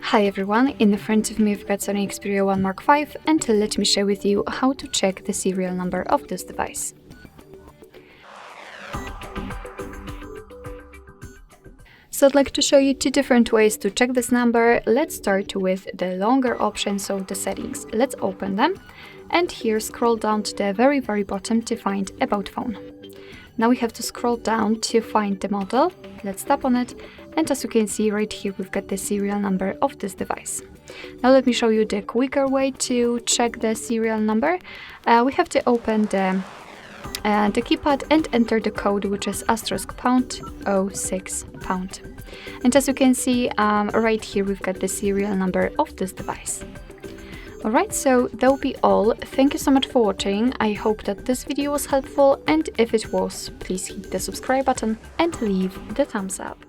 Hi everyone, in front of me I've got Sony Xperia 1 Mark V, and let me share with you how to check the serial number of this device. So I'd like to show you two different ways to check this number. Let's start with the longer option, so the settings. Let's open them, and here scroll down to the very bottom to find About Phone. Now we have to scroll down to find the model. Let's tap on it, and as you can see right here we've got the serial number of this device. Now let me show you the quicker way to check the serial number. We have to open the keypad and enter the code, which is *#06#. And as you can see right here we've got the serial number of this device. Alright, so that'll be all. Thank you so much for watching. I hope that this video was helpful, and if it was, please hit the subscribe button and leave the thumbs up.